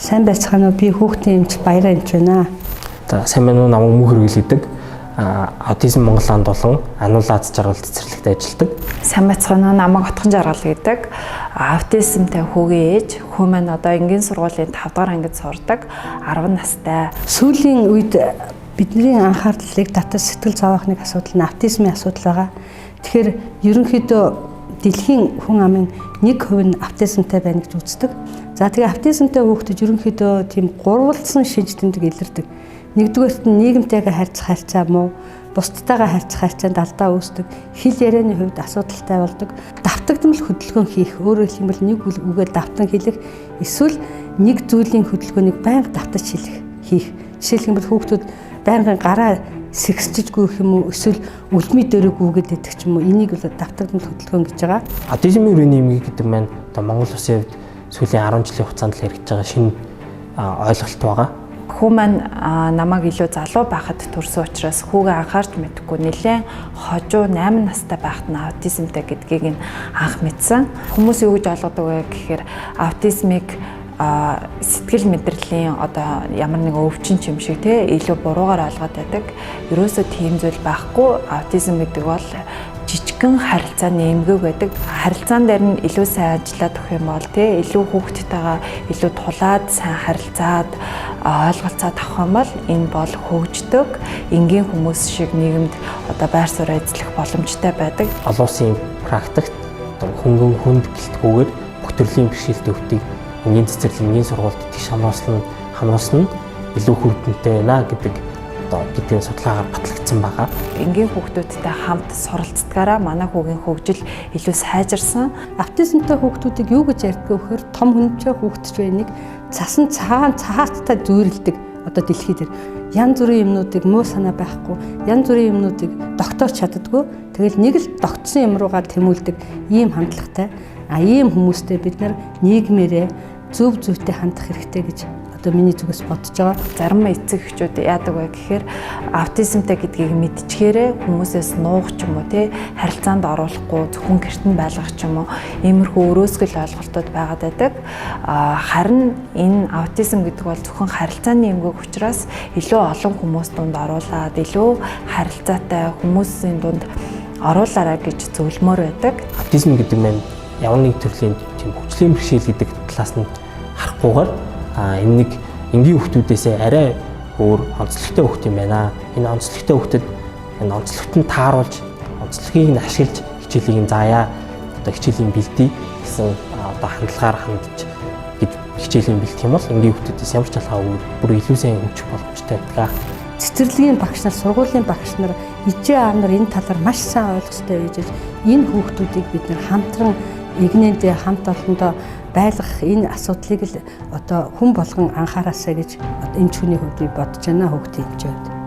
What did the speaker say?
Сайн байцгаана уу? Би хүүхдийн эмч Баяраа эмч байна. За сайн байна уу? Намайг Мөнх хэрэглэдэг. Аутизм Монголд болон Аnual Аз жаргалт цэцэрлэгт ажилладаг. Сайн байцгаана уу? Намайг Отхон жаргал гэдэг. Аутизмтай хүүгийн ээж. Хүү маань одоо энгийн сургуулийн 5 дахь ангид сурдаг. 10 настай. Сүүлийн үед бидний анхаарлыг татаж сэтгэл зовоохныг асуудал нь аутизмын асуудал байгаа. Тэгэхээр ерөнхийдөө дэлхийн хүн амын 1% нь аутизмтай байна гэж үздэг. За тэгээ аутизмтай хүүхдэд ерөнхийдөө тийм гурвалдсан шинж тэмдэг илэрдэг. Нэгдүгээрт нь нийгэмтэйгээ харьцах харьцаа муу, бусдтайгаа харьцах харьцаанд алдаа үүсдэг, хэл ярианы хувьд асуудалтай болдог, давтагдмал хөдөлгөөн хийх, өөрөөр хэлбэл нэг үгээр давтан хэлэх, эсвэл нэг зүйлийн хөдөлгөөнийг байнга давтаж хийх. Жишээлбэл хүүхдүүд байнгын гараа сэгсчиж гүйх юм уу, эсвэл үлми дөрөг гүйгээд идэх ч юм уу, энийг бол давтагдмал хөдөлгөөн гэж байгаа. Аутизмын өрөөний эмгэг гэдэг маань одоо Монгол Улсын хувьд сүүлийн 10 жилийн хугацаанд л хэрэгжиж байгаа шинэ ойлголт байгаа. Хүү маань намайг илүү залуу байхад төрсөн учраас хүүгээ анхаарч мэдэхгүй нэлээд хожуу 8 настай байхад нь аутизмтай гэдгийг анх мэдсэн. Хүмүүс юу гэж ойлгодог вэ гэхээр аутизмыг сэтгэл мэдрэлийн одоо ямар нэгэн өвчин юм шиг те илүү буруугаар ойлгоод байдаг. Ерөөсөө тийм зүйл байхгүй. Аутизм гэдэг бол жижигхэн харилцааны эмгэг байдаг. Харилцаан дээр нь илүү сайн ажиллаад өгөх юм бол те илүү хүүхдтэйгээ илүү тулаад сайн харилцаад ойлголцоод авах юм бол энэ бол хөгждөг энгийн хүмүүс шиг нийгэмд одоо байр суурь эзлэх боломжтой байдаг. Олон улсын практикт хөнгөн хүнд гэлтгүүгээр бүх төрлийн бэрхшээлтэй хүүхдийг энгийн цэцэрлэг, энгийн сургуульд итгэж хамруулсан нь илүү хүрдэнтэй байна гэдэг гэдгийн судалгаагаар батлагдсан байгаа. Энгийн хүүхдүүдтэй хамт суралцдагаараа манай хүүгийн хөгжил илүү сайжирсан. Аутизмтай хүүхдүүдийг юу гэж ярьдаг вэ гэхээр том хүнчээ хүүхдч байныг цасан цааттай зүйрлдэг. Одоо дэлхий дээр янз бүрийн юмнуудыг муу санаа байхгүй, янз бүрийн юмнуудыг тогтоож чаддгүй. Тэгэл нэг л тогтсон юм руугаа тэмүүлдэг ийм хандлагатай. Ийм хүмүүстэй бид нар нийгмээрээ зөв зүйтэй хандах хэрэгтэй гэж одоо миний зүгээс бодож байгаа. Зарим эцэг эхчүүд яадаг вэ гэхээр аутизмтай гэдгийг мэдчихээрээ хүмүүсээс нуух ч юм уу те харилцаанд оруулахгүй зөвхөн гэрт нь байлгах ч юм уу иймэрхүү өрөөсгөл ойлголтууд байгаад байдаг. Харин энэ аутизм гэдэг бол зөвхөн харилцааны эмгэг учраас илүү олон хүмүүс дунд оруулаад илүү харилцаатай хүмүүсийн дунд оруулаарай гэж зөвлөмөр байдаг. Аутизм гэдэг нь ямар нэг төрлийн тийм хөгжлийн бэрхшээл гэдэг талаас нь харахгүйгээр энэ нэг энгийн хүүхдүүдээсээ арай өөр онцлогтой хүүхд юм байна. Энэ онцлогтой хүүхдэд энэ онцлогт нь тааруулж, онцлогийг нь ашиглаж хичээлийг нь заая. Одоо хичээлийн бэлдээ гэсэн одоо хандлагаар хандж хичээлийн бэлдэх юм бол энгийн хүүхдүүдээс ямар ч алхаагүй бүр илүү сайн хөгжих боломжтой байдаг. Цэцэрлэгийн багш нар, сургуулийн багш нар, ижээ аав нар энэ талаар маш сайн ойлгох ёстой гэж энэ хүүхдүүдийг бид нар хамтран игнэндээ хамт олондоо байлгах энэ асуудлыг л одоо хүн болгон анхаараасаа гэж энэ хүний хувьд би бодож байна хүүхдийн хэмжээнд.